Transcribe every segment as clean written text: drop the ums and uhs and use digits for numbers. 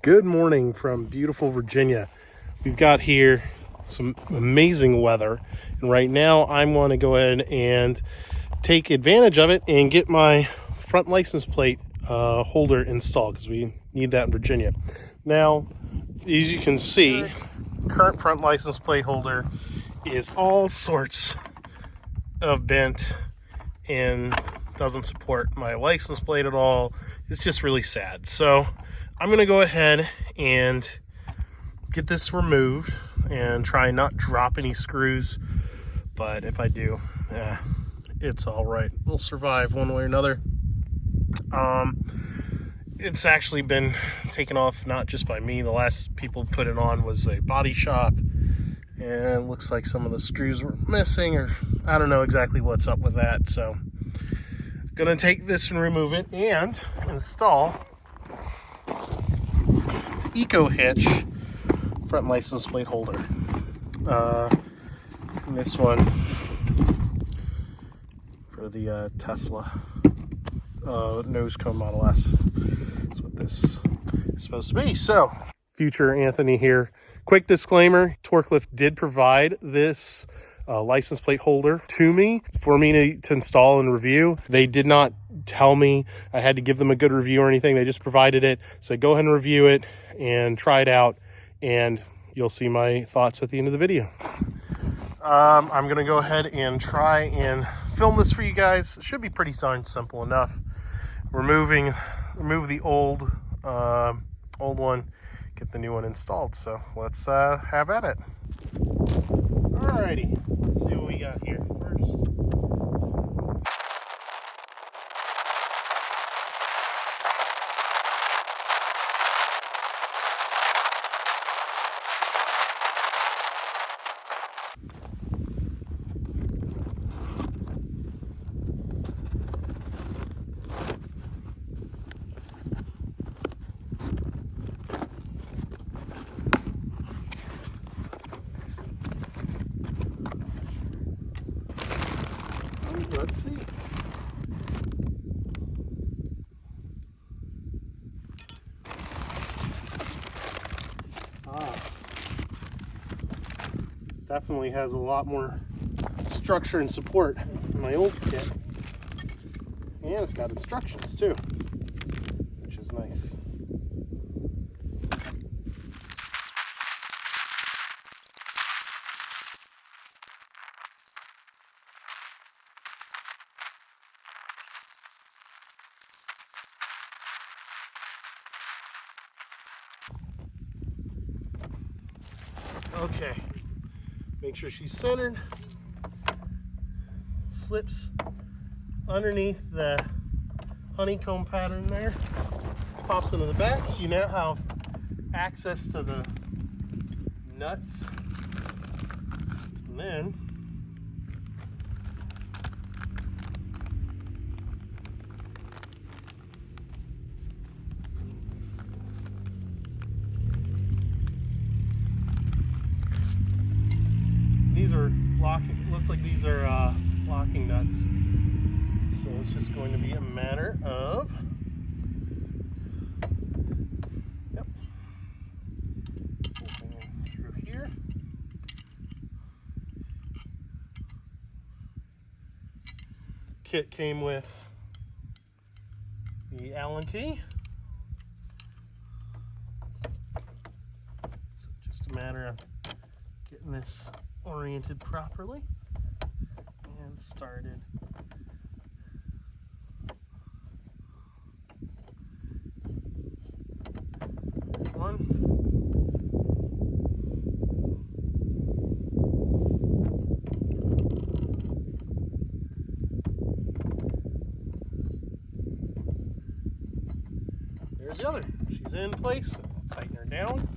Good morning from beautiful Virginia. We've got here some amazing weather, and right now I'm going to go ahead and take advantage of it and get my front license plate holder installed because we need that in Virginia. Now, as you can see, current front license plate holder is all sorts of bent and doesn't support my license plate at all. It's just really sad. So I'm going to go ahead and get this removed and try not drop any screws. But if I do, it's all right. We'll survive one way or another. It's actually been taken off not just by me. The last people put it on was a body shop, and it looks like some of the screws were missing, or I don't know exactly what's up with that. So gonna take this and remove it and install the Eco Hitch front license plate holder. This one for the Tesla nose cone Model S. That's what this is supposed to be. So, future Anthony here. Quick disclaimer, TorkLift did provide this license plate holder to me for me to install and review. They did not tell me I had to give them a good review or anything. They just provided it. So go ahead and review it and try it out, and you'll see my thoughts at the end of the video. I'm going to go ahead and try and film this for you guys. It should be pretty simple enough. Remove the old one, get the new one installed. So let's have at it. Alrighty, let's see what we got here first. Let's see. This definitely has a lot more structure and support than my old kit. And it's got instructions too, which is nice. Okay, make sure she's centered. Slips underneath the honeycomb pattern there. Pops into the back. You now have access to the nuts. And then these are locking, looks like these are locking nuts. So it's just going to be a matter of, opening through here. Kit came with the Allen key. So just a matter of getting this oriented properly and started. One. There's the other. She's in place. Tighten her down.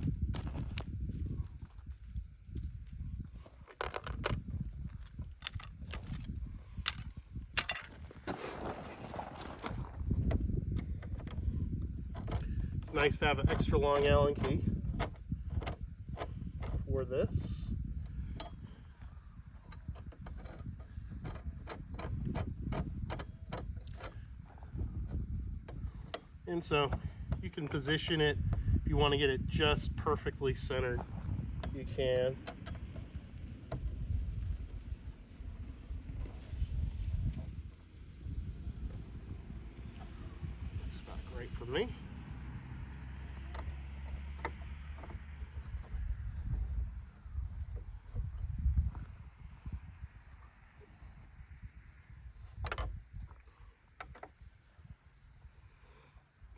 It's nice to have an extra long Allen key for this. And so you can position it. If you want to get it just perfectly centered, you can. It's not great for me.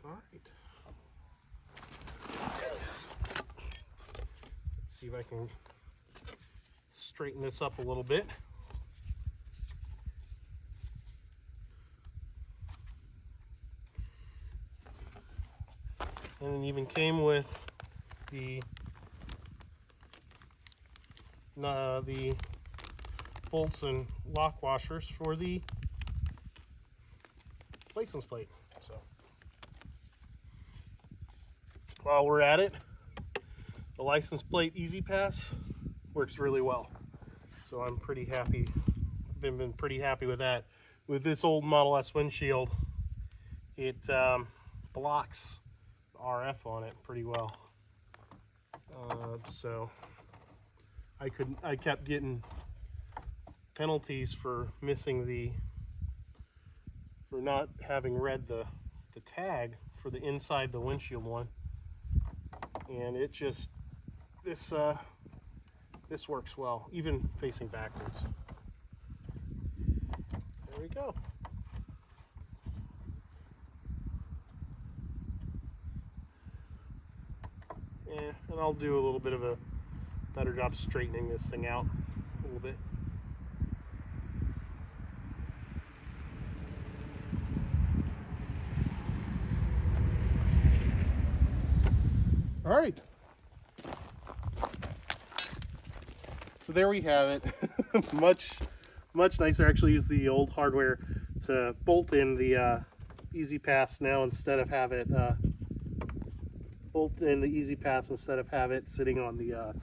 All right. Let's see if I can straighten this up a little bit. And it even came with the bolts and lock washers for the license plate. So while we're at it, the license plate Easy Pass works really well. So I'm pretty happy. I've been pretty happy with that. With this old Model S windshield, it blocks RF on it pretty well. So I kept getting penalties for not having read the tag for the inside the windshield one, and it just this works well, even facing backwards. There we go. And I'll do a little bit of a better job straightening this thing out a little bit. All right. So there we have it. much nicer. I actually use the old hardware to bolt in the Easy Pass now instead of have it bolt in the Easy Pass instead of have it sitting on the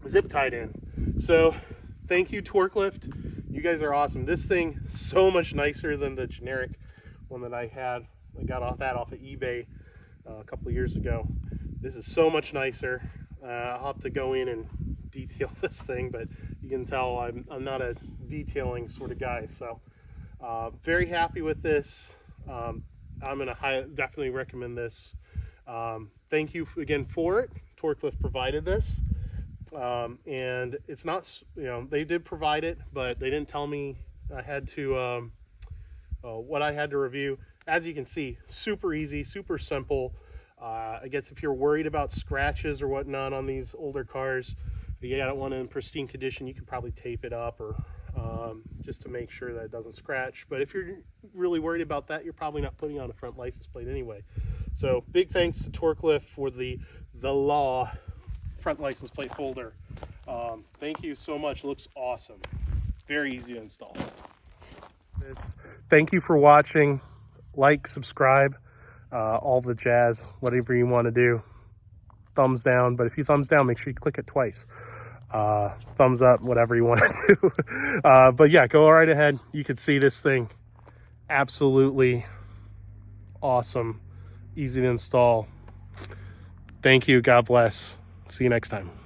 zip tied in. So thank you, TorkLift. You guys are awesome. This thing so much nicer than the generic one that I had. I got off of eBay a couple of years ago. This is so much nicer. I'll have to go in and detail this thing, but you can tell I'm not a detailing sort of guy. So very happy with this. I'm gonna definitely recommend this. Thank you again for it. TorkLift provided this, and it's not, they did provide it, but they didn't tell me I had to what I had to review. As you can see, super easy, super simple. I guess if you're worried about scratches or whatnot on these older cars, you got one in pristine condition, you can probably tape it up or just to make sure that it doesn't scratch. But if you're really worried about that, you're probably not putting on a front license plate anyway. So big thanks to TorkLift for the Law front license plate holder. Thank you so much. It looks awesome. Very easy to install. Thank you for watching. Like, subscribe, all the jazz, whatever you want to do. Thumbs down, but if you thumbs down, make sure you click it twice. Thumbs up, whatever you want to do. But yeah, go right ahead. You can see this thing. Absolutely awesome. Easy to install. Thank you. God bless. See you next time.